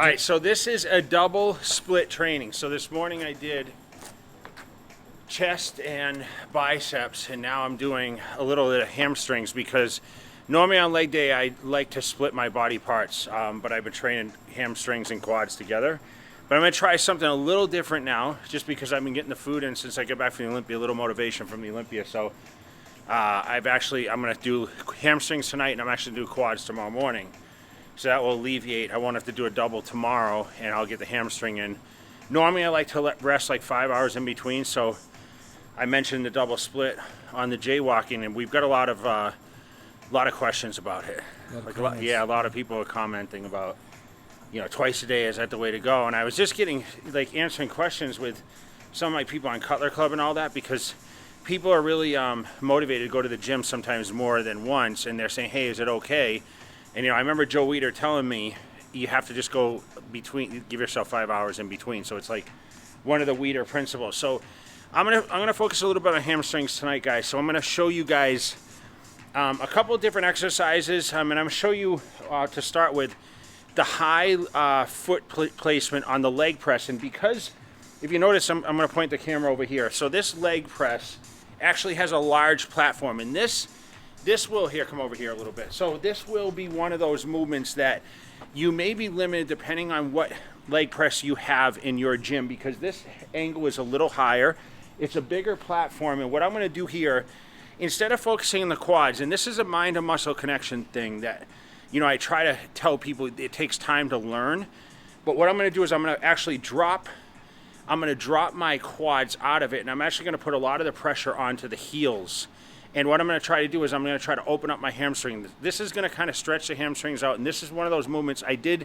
All right, so this is a double split training. So this morning I did chest and biceps, and now I'm doing a little bit of hamstrings because normally on leg day I like to split my body parts, but I've been training hamstrings and quads together. But I'm going to try something a little different now, just because I've been getting the food in since I get back from the Olympia, a little motivation from the Olympia. So I'm going to do hamstrings tonight, and I'm actually going to do quads tomorrow morning. So that will alleviate, I won't have to do a double tomorrow, and I'll get the hamstring in. Normally I like to rest like 5 hours in between, so I mentioned the double split on the jaywalking, and we've got a lot of questions about it. A lot of people are commenting about, twice a day, is that the way to go? And I was just getting, answering questions with some of my people on Cutler Club and all that, because people are really motivated to go to the gym sometimes more than once, and they're saying, hey, is it okay? And I remember Joe Weider telling me you have to just go between, give yourself 5 hours in between. So it's like one of the Weider principles. So I'm gonna focus a little bit on hamstrings tonight, guys. So I'm gonna show you guys a couple of different exercises. And I'm gonna show you to start with the high foot placement on the leg press. And because if you notice, I'm gonna point the camera over here. So this leg press actually has a large platform, and this will, here, come over here a little bit. So this will be one of those movements that you may be limited depending on what leg press you have in your gym, because this angle is a little higher. It's a bigger platform, and what I'm gonna do here, instead of focusing on the quads, and this is a mind to muscle connection thing that, I try to tell people it takes time to learn, but what I'm gonna do is I'm gonna actually drop my quads out of it, and I'm actually gonna put a lot of the pressure onto the heels. And what I'm going to try to do is I'm going to try to open up my hamstring. This is going to kind of stretch the hamstrings out, and this is one of those movements I did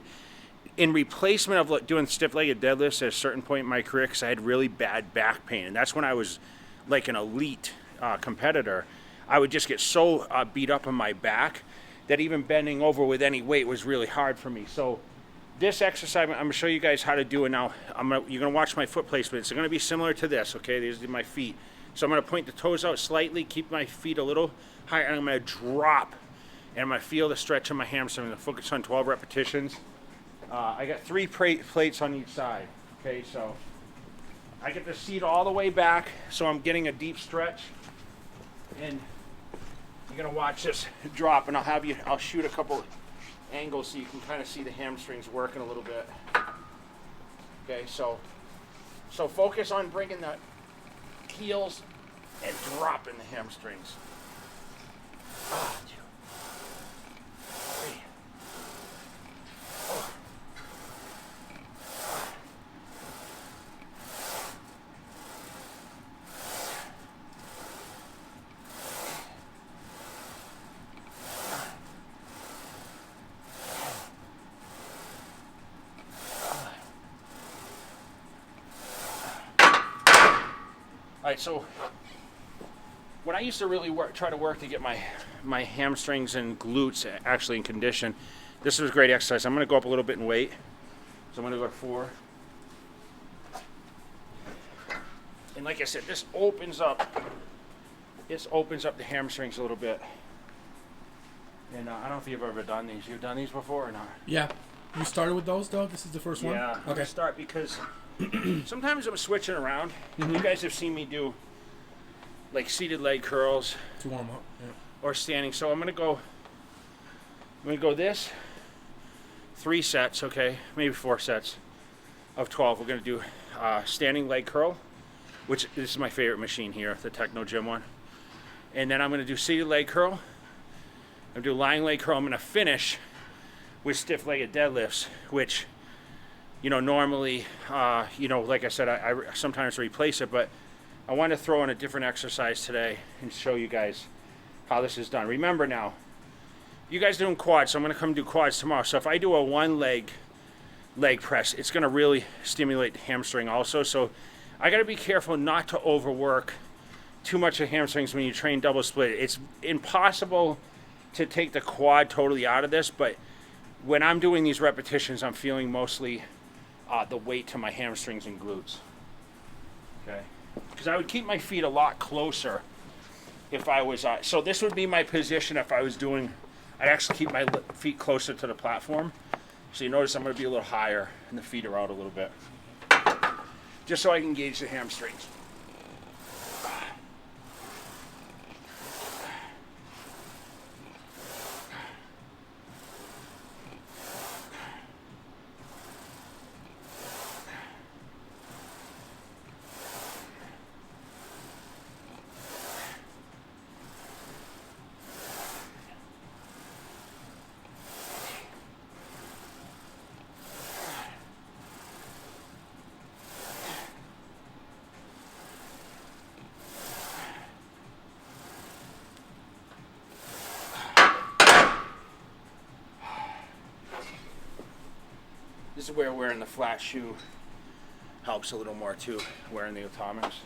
in replacement of doing stiff-legged deadlifts at a certain point in my career, because I had really bad back pain, and that's when I was like an elite competitor. I would just get so beat up on my back that even bending over with any weight was really hard for me. So this exercise, I'm going to show you guys how to do it now. You're going to watch my foot placement. It's going to be similar to this, okay? These are my feet. So I'm going to point the toes out slightly, keep my feet a little higher, and I'm going to drop. And I'm going to feel the stretch in my hamstring. I'm going to focus on 12 repetitions. I got 3 plates on each side. Okay, so I get the seat all the way back, so I'm getting a deep stretch. And you're going to watch this drop, and I'll shoot a couple angles so you can kind of see the hamstrings working a little bit. Okay, so focus on bringing the heels and dropping the hamstrings. 2, 3, 4, 5. All right, so when I used to really try to work to get my hamstrings and glutes actually in condition, this was a great exercise. I'm going to go up a little bit in weight. So I'm going to go to 4. And like I said, this opens up the hamstrings a little bit. And I don't know if you've ever done these. You've done these before or not? Yeah. You started with those, though? This is the first one? Yeah. Okay. I'm going to start because sometimes I'm switching around. You guys have seen me do like seated leg curls to warm up, yeah. Or standing. So I'm gonna go this 3 sets, okay, maybe 4 sets of 12. We're gonna do standing leg curl, which this is my favorite machine here, the Techno Gym one. And then I'm gonna do seated leg curl. I'm gonna do lying leg curl. I'm gonna finish with stiff-legged deadlifts, which normally, like I said, I sometimes replace it, but I want to throw in a different exercise today and show you guys how this is done. Remember now, you guys doing quads, so I'm going to come do quads tomorrow. So if I do a 1 leg press, it's going to really stimulate the hamstring also. So I got to be careful not to overwork too much of hamstrings when you train double split. It's impossible to take the quad totally out of this, but when I'm doing these repetitions, I'm feeling mostly the weight to my hamstrings and glutes. Okay, because I would keep my feet a lot closer if I was, so this would be my position if I was doing, I'd actually keep my feet closer to the platform. So you notice I'm going to be a little higher and the feet are out a little bit. Just so I can engage the hamstrings. This is where wearing the flat shoe helps a little more too, wearing the atomics.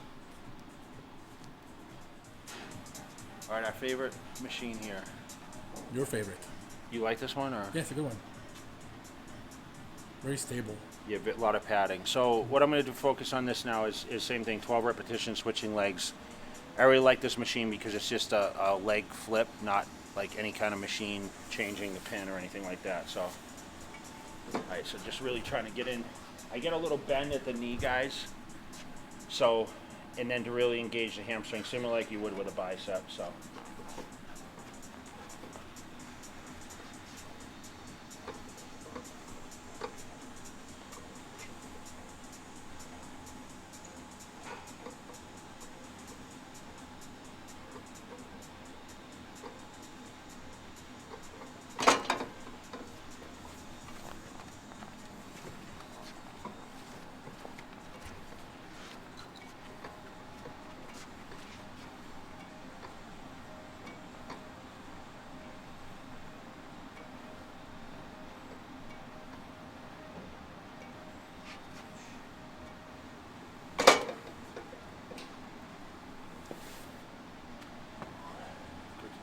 All right, our favorite machine here. Your favorite? You like this one, or? Yeah, it's a good one. Very stable. Yeah, a lot of padding. So what I'm going to do, focus on this now is same thing, 12 repetitions, switching legs. I really like this machine because it's just a leg flip, not like any kind of machine changing the pin or anything like that. So, all right, so just really trying to get in. I get a little bend at the knee, guys. So, and then to really engage the hamstring, similar like you would with a bicep. So.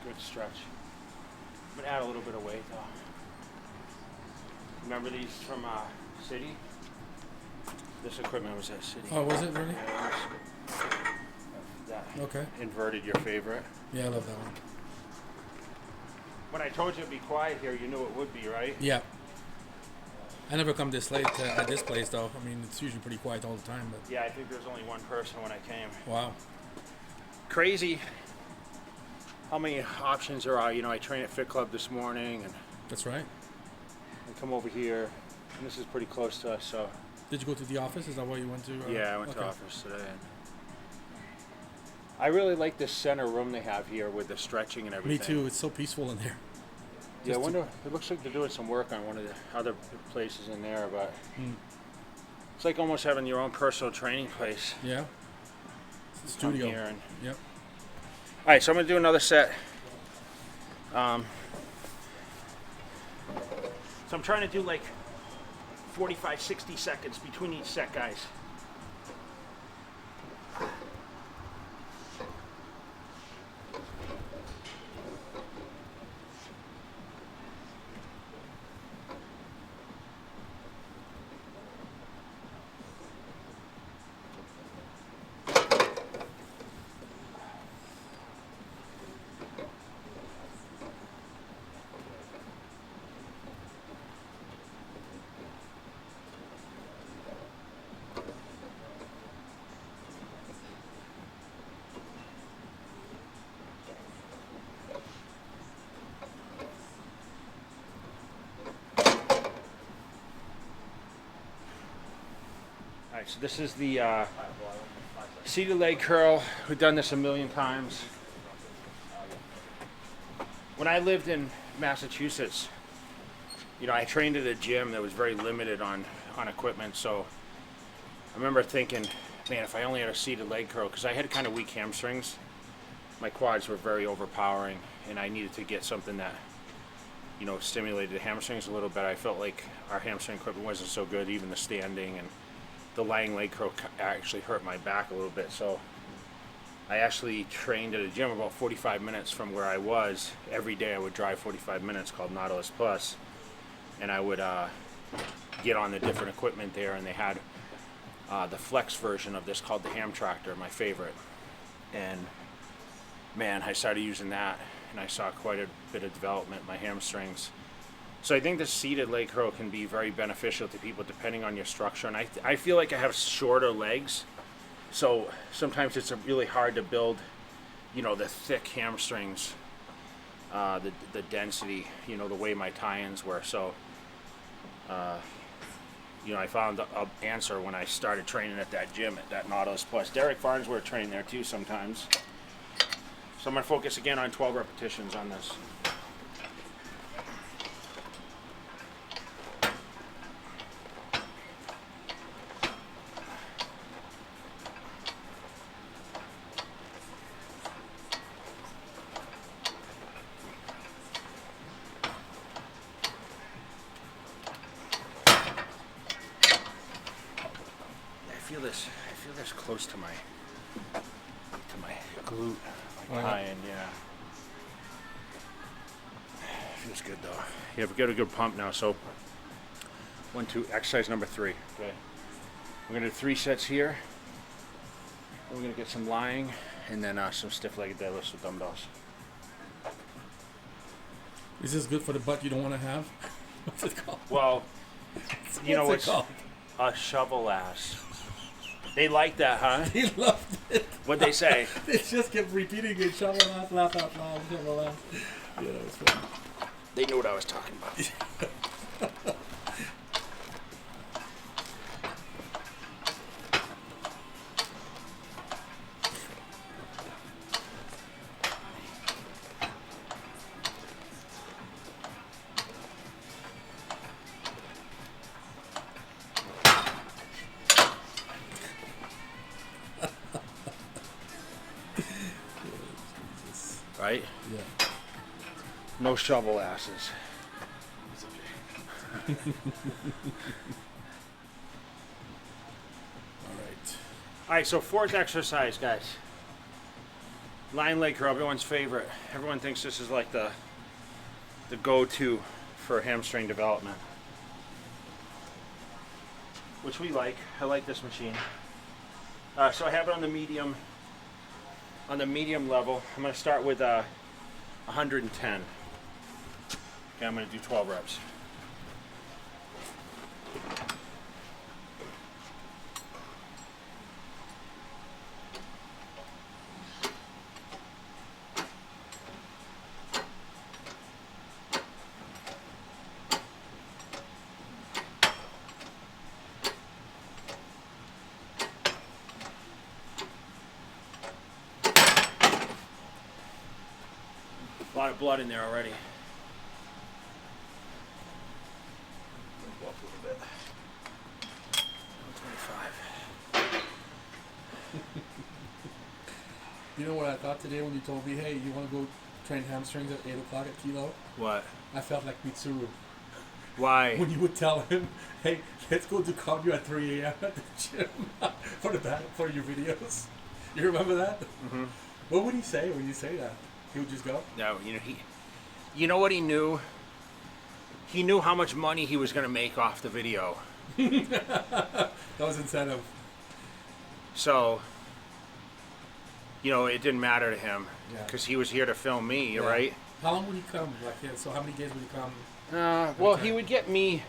Good stretch. I'm gonna add a little bit of weight though. Remember these from City? This equipment was at City. Oh, was it really? Yeah, that Okay. inverted your favorite. Yeah, I love that one. When I told you to be quiet here, you knew it would be, right? Yeah. I never come this late at this place though. I mean, it's usually pretty quiet all the time. But Yeah, I think there was only one person when I came. wow. Crazy how many options there are. You know, I train at Fit Club this morning, and That's right. I come over here, and this is pretty close to us, so. Did you go to the office? Is that why you went to? Yeah, I went to okay. office today. And I really like this center room they have here with the stretching and everything. Me too. It's so peaceful in there. Yeah, I Just wonder, it looks like they're doing some work on one of the other places in there, but it's like almost having your own personal training place. Yeah. It's a Come studio. here and- Yep. All right, so I'm gonna do another set. So I'm trying to do like 45, 60 seconds between each set, guys. All right, so this is the seated leg curl. We've done this a million times. When I lived in Massachusetts, you know, I trained at a gym that was very limited on equipment. So I remember thinking, man, if I only had a seated leg curl, because I had kind of weak hamstrings, my quads were very overpowering, and I needed to get something that, you know, stimulated the hamstrings a little bit. I felt like our hamstring equipment wasn't so good, even the standing, and the lying leg curl actually hurt my back a little bit. So I actually trained at a gym about 45 minutes from where I was. Every day I would drive 45 minutes, called Nautilus Plus, and I would get on the different equipment there, and they had the flex version of this called the Ham Tractor, my favorite. And man, I started using that, and I saw quite a bit of development in my hamstrings. So I think the seated leg curl can be very beneficial to people depending on your structure. And I feel like I have shorter legs, so sometimes it's really hard to build, you know, the thick hamstrings, the density, you know, the way my tie-ins were. So, you know, I found an answer when I started training at that gym, at that Nautilus Plus. Derek Farnsworth trained there too sometimes. So I'm going to focus again on 12 repetitions on this. I feel this close to my glute, my tie-in, yeah. Feels good though. Yeah, we got a good pump now. So 1, 2, exercise number 3. Okay. We're gonna do 3 sets here. Then we're gonna get some lying, and then some stiff-legged deadlifts with dumbbells. Is this good for the butt you don't want to have? What's it called? Well, you know What's it what's called? a shovel ass. They like that, huh? He loved it. What'd they say? They just kept repeating it. Shovel ass, laugh out loud, shovel ass. Yeah, that was fun. They knew what I was talking about. Right? Yeah. No shovel asses. All right. All right, so 4th exercise, guys. Lying leg curl, everyone's favorite. Everyone thinks this is like the go-to for hamstring development, which we like. I like this machine. So I have it on the medium. On the medium level, I'm going to start with 110. Okay, I'm going to do 12 reps. A lot of blood in there already. Go up a little bit. 125. You know what I thought today when you told me, hey, you want to go train hamstrings at 8 o'clock at Kilo? What? I felt like Mitsuru. Why? When you would tell him, hey, let's go do cardio at 3 a.m. at the gym for your videos. You remember that? Mm-hmm. What would he say when you say that? He would just go? No, you know what he knew? He knew how much money he was going to make off the video. That was incentive. So, you know, it didn't matter to him Yeah. because he was here to film me, Yeah. right? How long would he come? So how many days would he come? Well, Okay. he would get me.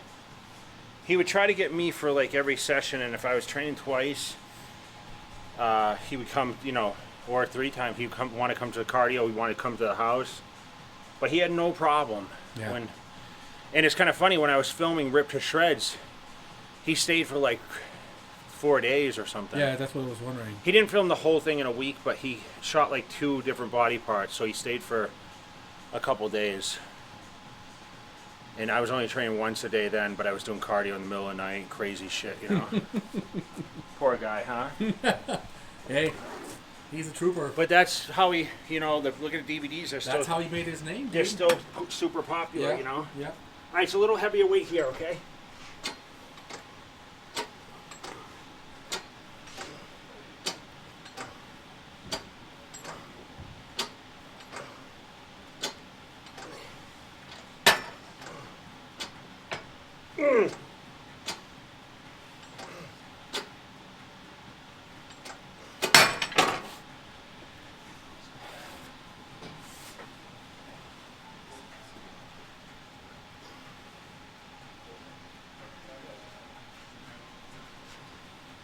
He would try to get me for like every session, and if I was training twice, he would come, you know, or 3 times. He would want to come to the cardio. He wanted to come to the house, but he had no problem. Yeah. And it's kind of funny when I was filming Ripped to Shreds, he stayed for like 4 days or something. Yeah, that's what I was wondering. He didn't film the whole thing in a week, but he shot like 2 different body parts, so he stayed for a couple days. And I was only training once a day then, but I was doing cardio in the middle of the night, crazy shit, you know. Poor guy, huh? Hey, he's a trooper. But that's how he, you know, look at the DVDs. That's how he made his name, dude. They're still super popular, Yeah, you know. yeah. All right, so a little heavier weight here, okay?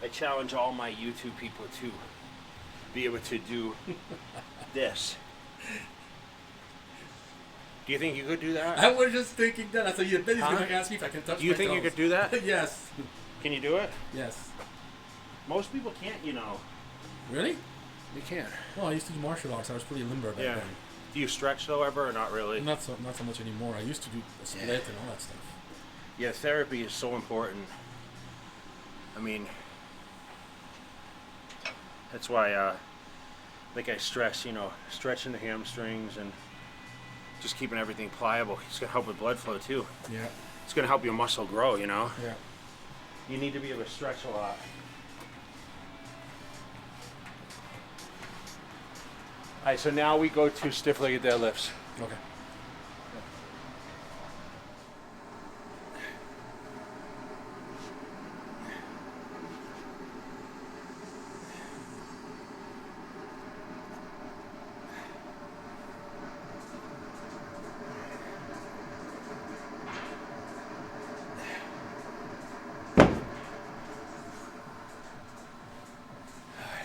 I challenge all my YouTube people to be able to do this. Do you think you could do that? I was just thinking that. I said, you bet he's Huh? going to ask me if I can touch Do you my think you toes. could do that? Yes. Can you do it? Yes. Most people can't, you know. Really? They can't. Well, I used to do martial arts. I was pretty limber back Yeah. then. Do you stretch though ever or not really? Not so much anymore. I used to do a split and all that stuff. Yeah, therapy is so important. I mean, that's why, like I stress, you know, stretching the hamstrings and just keeping everything pliable. It's gonna help with blood flow too. Yeah. It's gonna help your muscle grow, you know. Yeah. You need to be able to stretch a lot. All right, so now we go to stiff-legged deadlifts. Okay.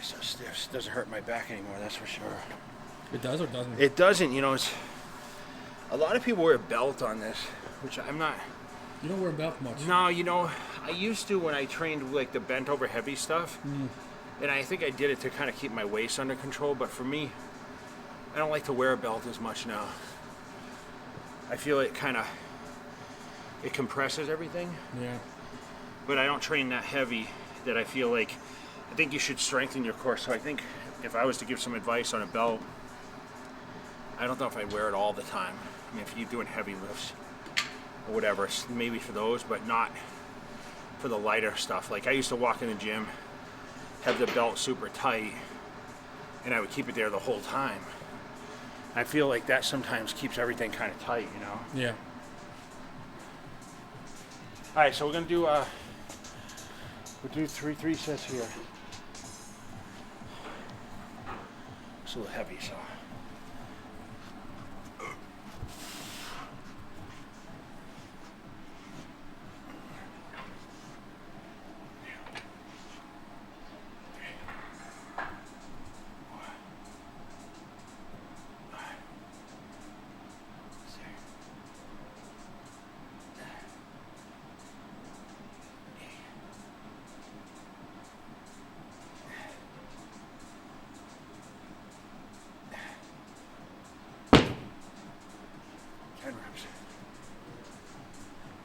So stiff. Doesn't hurt my back anymore, that's for sure. It does or doesn't? It doesn't, you know. It's a lot of people wear a belt on this, which I'm not. You don't wear a belt much. No, you know, I used to when I trained like the bent over heavy stuff, and I think I did it to kind of keep my waist under control. But for me, I don't like to wear a belt as much now. I feel it it compresses everything, Yeah. but I don't train that heavy that I feel like. I think you should strengthen your core. So I think if I was to give some advice on a belt, I don't know if I'd wear it all the time. I mean, if you're doing heavy lifts or whatever, maybe for those, but not for the lighter stuff. Like I used to walk in the gym, have the belt super tight, and I would keep it there the whole time. I feel like that sometimes keeps everything kind of tight, you know? Yeah. All right, so we're gonna do we'll do three sets here. It's a little heavy, so.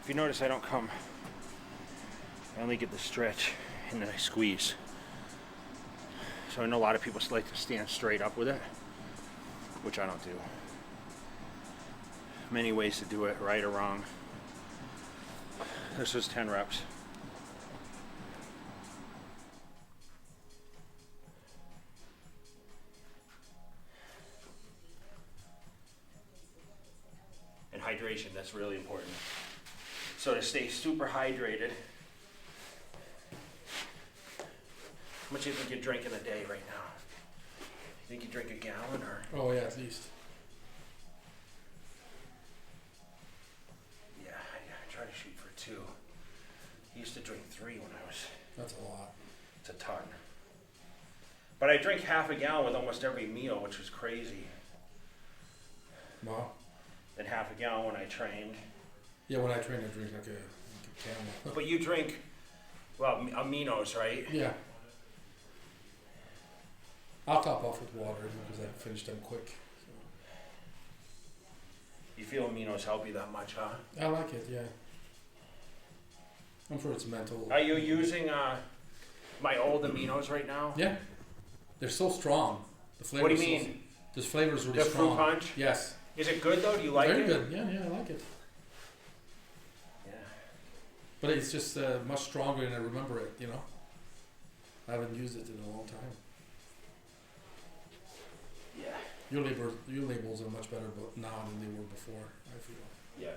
If you notice, I don't come, I only get the stretch and then I squeeze. So I know a lot of people like to stand straight up with it, which I don't do. Many ways to do it, right or wrong. This is 10 reps. And hydration, that's really important. So to stay super hydrated, how much do you think you drink in a day right now? You think you drink a gallon or? Oh yeah, at least. Yeah, I try to shoot for 2. I used to drink 3 when I was. That's a lot. It's a ton. But I drink half a gallon with almost every meal, which was crazy. Wow. Then half a gallon when I trained. Yeah, when I train, I drink like a camel. But you drink, well, aminos, right? Yeah. I'll top off with water because I finish them quick. So. You feel aminos help you that much, huh? I like it, yeah. I'm sure it's mental. Are you using my old aminos right now? Yeah. They're so strong. The flavor. What do you mean? This flavor is really The strong. fruit punch? Yes. Is it good though? Do you like Very it? good. Yeah, I like it. Yeah. But it's just much stronger than I remember it, you know? I haven't used it in a long time. Yeah. Your labels are much better now than they were before, I feel. Yeah.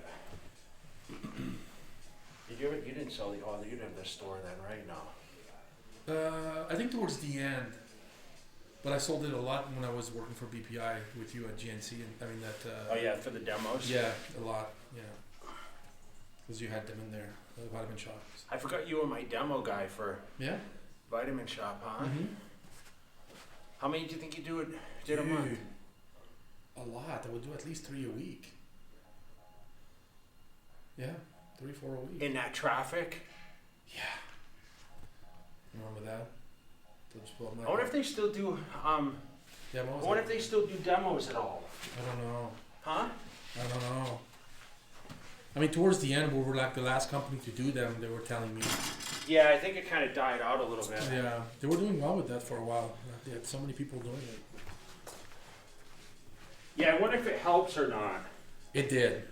You didn't sell the other. You didn't have the store then, right? No. I think towards the end. But I sold it a lot when I was working for BPI with you at GNC. Oh yeah, for the demos. Yeah, a lot. Yeah, because you had them in there, the vitamin shots. I forgot you were my demo guy for. Yeah. Vitamin shop, huh? Mm-hmm. How many do you think you did a month? A lot. I would do at least 3 a week. Yeah, 3, 4 a week. In that traffic? Yeah. Remember that? I wonder if they still do. Yeah, I wonder if they still do demos at all. I don't know. Huh? I don't know. I mean, towards the end, we were like the last company to do them. They were telling me. Yeah, I think it kind of died out a little bit. Yeah, they were doing well with that for a while. They had so many people doing it. Yeah, I wonder if it helps or not. It did.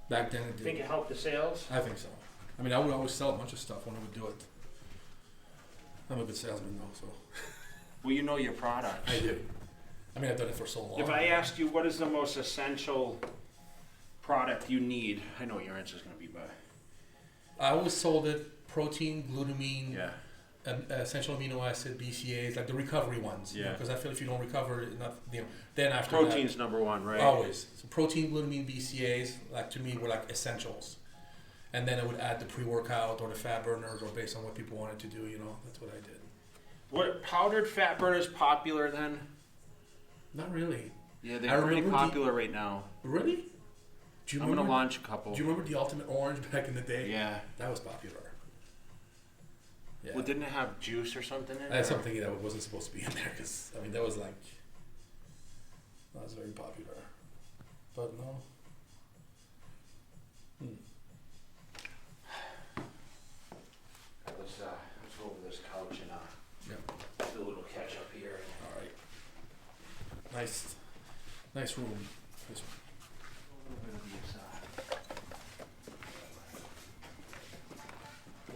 Back then, it did. Think it helped the sales? I think so. I mean, I would always sell a bunch of stuff when I would do it. I'm a good salesman, though, so. Well, you know your product. I do. I mean, I've done it for so long. If I asked you what is the most essential product you need, I know what your answer is going to be, but I always sold it: protein, glutamine, yeah, essential amino acid, BCAAs, like the recovery ones. Yeah. Because I feel if you don't recover, then after protein's number one, right? always. So protein, glutamine, BCAAs, like to me, were like essentials. And then I would add the pre-workout or the fat burners, or based on what people wanted to do. That's what I did. What powdered fat burners popular then? Not really. Yeah, they're pretty popular right now. Really? Do you I'm remember, gonna launch a couple. Do you remember the Ultimate Orange back in the day? Yeah. That was popular. Yeah. Well, didn't it have juice or something in it? That's something that wasn't supposed to be in there because, I mean, that was very popular. But no. Let's go over this couch and Yeah. do a little catch up here. All right. Nice room. Nice.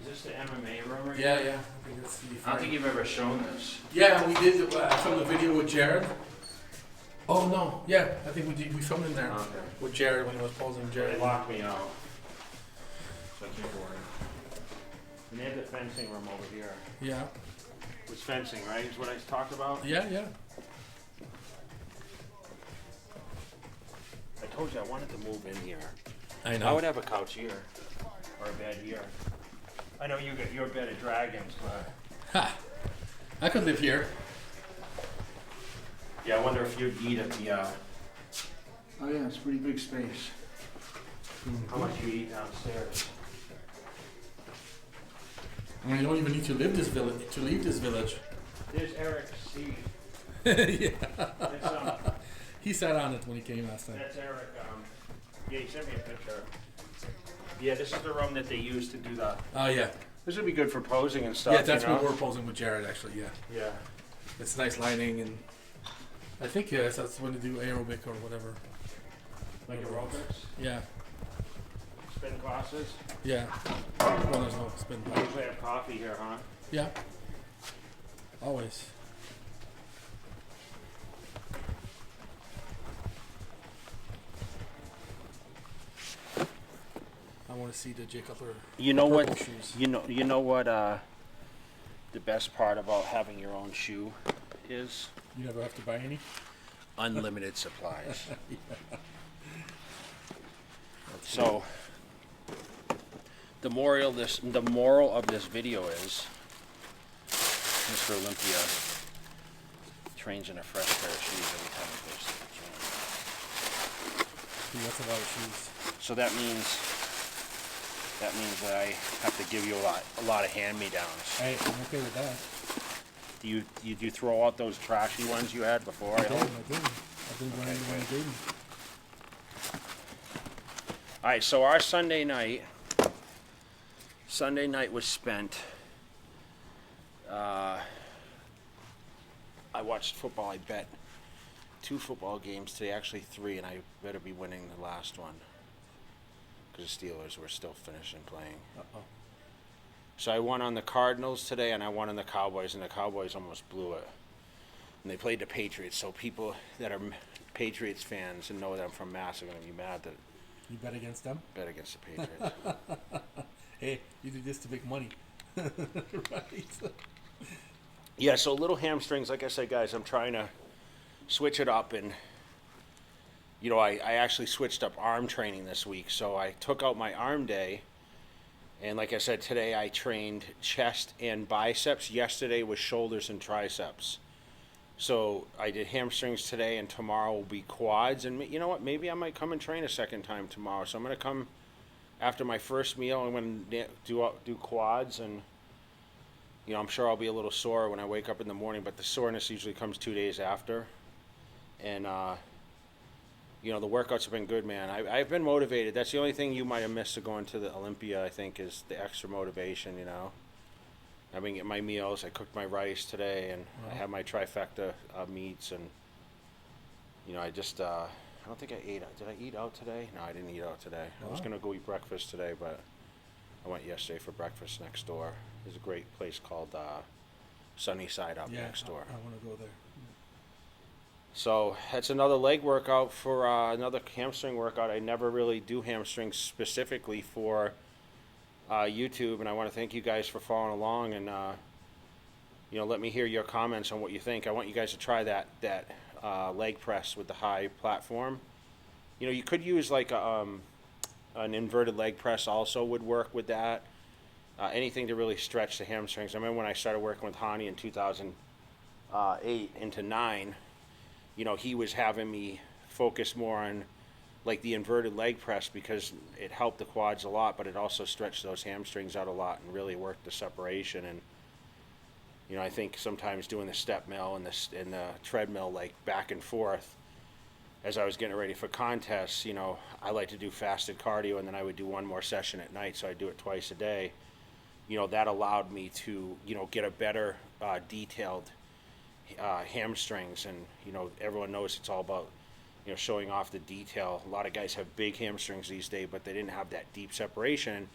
Is this the MMA room right Yeah, here? yeah. I think that's the I don't think you've ever shown this. Yeah, we did film the video with Jared. Oh no, yeah, I think we did. We filmed in there Okay. with Jared when he was posing. They Jared. locked me out, so I can't worry. And they have the fencing room over here. Yeah, It's fencing, right? Is what I talked about? yeah. I told you I wanted to move in here. I I would have a couch here, or a bed here. I know you got your bed of dragons, but Ha! I could live here. yeah, I wonder if you'd eat at the. Oh yeah, it's a pretty big space. How much you eat downstairs? I mean, you don't even need to leave this village. There's Eric's seat. Yeah. It's, He sat on it when he came last time. That's Eric. Yeah, he sent me a picture. Yeah, this is the room that they use to do the. Oh yeah. This would be good for posing and stuff. Yeah, that's you know? what we're posing with Jared actually. Yeah. Yeah. It's nice lighting, and I think that's when they do aerobic or whatever. Like aerobics, Yeah. spin classes. Yeah. Well, there's no spin. I usually have coffee here, huh? Yeah. Always. I want to see the J Cutler. You know what? purple shoes. You know what? The best part about having your own shoe is You never have to buy any. unlimited supplies. So the moral of this video is Mr. Olympia trains in a fresh pair of shoes every time he goes to the gym. Dude, that's a lot of shoes. So that means that I have to give you a lot of hand-me-downs. Hey, I'm okay with that. Do you throw out those trashy ones you had before? I did. I've been running when I did. All right, so our Sunday night was spent. I watched football. I bet 2 football games today, actually 3, and I better be winning the last one because the Steelers were still finishing playing. Uh-oh. So I won on the Cardinals today, and I won on the Cowboys, and the Cowboys almost blew it. And they played the Patriots, so people that are Patriots fans and know that I'm from Mass are going to be mad that You bet against them? bet against the Patriots. Hey, you do this to make money. Right. Yeah, so little hamstrings, like I said, guys, I'm trying to switch it up, and I actually switched up arm training this week. So I took out my arm day, And like I said, today I trained chest and biceps. Yesterday was shoulders and triceps. So I did hamstrings today, and tomorrow will be quads. And you know what? Maybe I might come and train a second time tomorrow. So I'm going to come after my first meal. I'm going to do quads, and I'm sure I'll be a little sore when I wake up in the morning. But the soreness usually comes 2 days after. And the workouts have been good, man. I've been motivated. That's the only thing you might have missed to going to the Olympia, I think, is the extra motivation. I've been getting my meals. I cooked my rice today, and I had my trifecta meats, and I just I don't think I ate. Did I eat out today? No, I didn't eat out today. I was gonna go eat breakfast today, but I went yesterday for breakfast next door. There's a great place called Sunnyside up next door. I want to go there. So that's another leg workout for another hamstring workout. I never really do hamstrings specifically for YouTube, and I want to thank you guys for following along, and let me hear your comments on what you think. I want you guys to try that leg press with the high platform. You could use like an inverted leg press also would work with that. Anything to really stretch the hamstrings. I remember when I started working with Hani in 2008 into 9, he was having me focus more on like the inverted leg press because it helped the quads a lot, but it also stretched those hamstrings out a lot and really worked the separation. And I think sometimes doing the step mill and the treadmill like back and forth as I was getting ready for contests, I like to do fasted cardio, and then I would do one more session at night, so I do it twice a day. That allowed me to get a better detailed hamstrings, and everyone knows it's all about showing off the detail. A lot of guys have big hamstrings these days, but they didn't have that deep separation.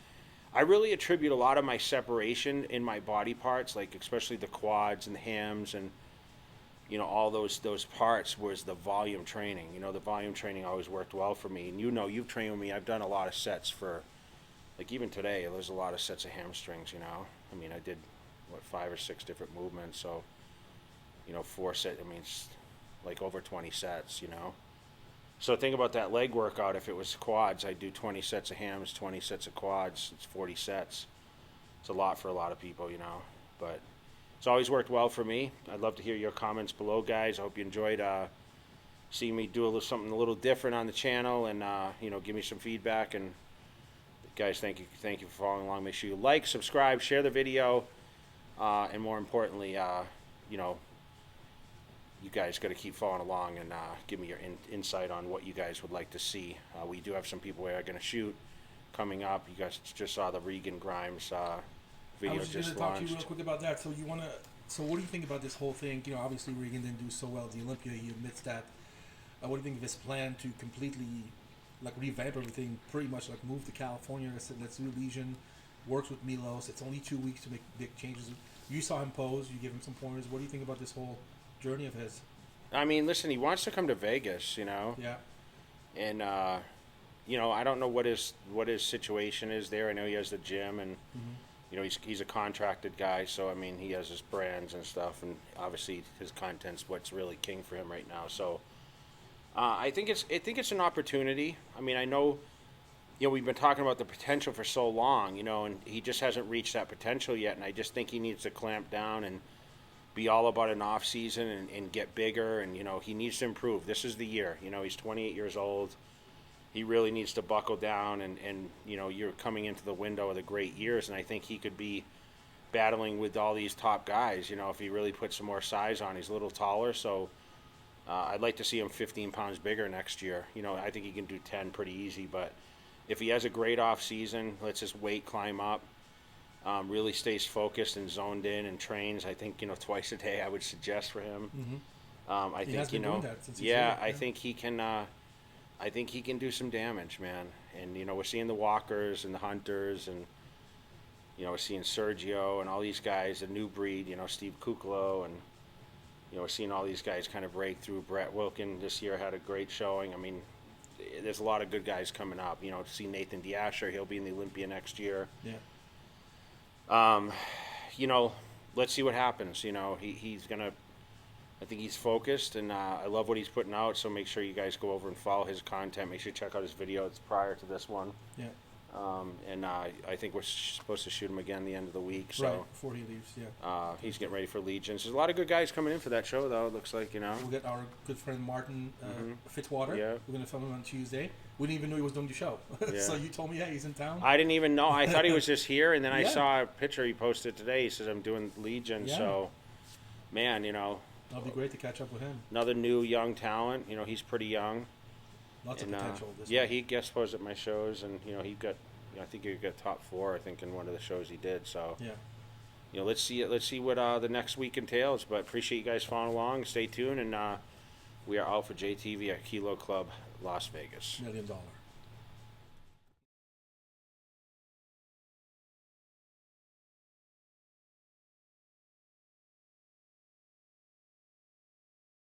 I really attribute a lot of my separation in my body parts, like especially the quads and the hams and all those parts, was the volume training. The volume training always worked well for me, and you've trained with me. I've done a lot of sets for, like even today there's a lot of sets of hamstrings. I mean, I did 5 or 6 different movements, so 4 sets, I mean, it's like over 20 sets. So think about that leg workout. If it was quads, I'd do 20 sets of hams, 20 sets of quads. It's 40 sets. It's a lot for a lot of people, but it's always worked well for me. I'd love to hear your comments below, guys. I hope you enjoyed seeing me do something a little different on the channel, and give me some feedback. And guys, thank you for following along. Make sure you like, subscribe, share the video, and more importantly, you guys got to keep following along and give me your insight on what you guys would like to see. We do have some people we are going to shoot coming up. You guys just saw the Regan Grimes video I was just going to talk to you launched. real quick about that. So what do you think about this whole thing? Obviously Regan didn't do so well at the Olympia. He admits that. What do you think of his plan to completely revamp everything, pretty much move to California? Let's do Legion. Works with Milos. It's only 2 weeks to make big changes. You saw him pose. You give him some pointers. What do you think about this whole journey of his? I mean, listen, he wants to come to Vegas, Yeah. and I don't know what his situation is there. I know he has the gym, and he's a contracted guy, so I mean he has his brands and stuff, and obviously his content's what's really king for him right now. So I think it's an opportunity. I mean, I know we've been talking about the potential for so long, and he just hasn't reached that potential yet, and I just think he needs to clamp down and be all about an off season and get bigger, and he needs to improve. This is the year. He's 28 years old. He really needs to buckle down, and you're coming into the window of the great years, and I think he could be battling with all these top guys, if he really puts some more size on. He's a little taller, so I'd like to see him 15 pounds bigger next year. I think he can do 10 pretty easy, but if he has a great off season, lets his weight climb up, really stays focused and zoned in and trains, I think twice a day I would suggest for him. I He think has been doing that since he's yeah, here, I think he can. I think he can do some damage, man. And we're seeing the Walkers and the Hunters, and we're seeing Sergio and all these guys, a new breed. Steve Kuklo, and we're seeing all these guys kind of break through. Brett Wilkin this year had a great showing. I mean, there's a lot of good guys coming up. To see Nathan Diasher, he'll be in the Olympia next year. Yeah. Let's see what happens. He's gonna. I think he's focused, and I love what he's putting out. So make sure you guys go over and follow his content. Make sure you check out his video. It's prior to this one. Yeah. And I think we're supposed to shoot him again the end of the week. So Right, before he leaves, yeah. he's getting ready for Legions. There's a lot of good guys coming in for that show, though. It looks like, you know. We'll get our good friend Martin Fitzwater. Yeah. We're going to film him on Tuesday. We didn't even know he was doing the show. Yeah. So you told me, yeah, he's in town. I didn't even know. I thought he was just here, and then I Yeah. saw a picture he posted today. He says, I'm doing Legion. Yeah. So, man, you know, That'll be great to catch up with him. another new young talent. You know, he's pretty young. Lots And, of potential. This yeah, one. he guest posed at my shows, and, you know, I think he got top 4, I think, in one of the shows he did. So, Yeah. you know, let's see what the next week entails. But appreciate you guys following along. Stay tuned, and we are out for JTV at Kilo Club, Las Vegas. $1 million.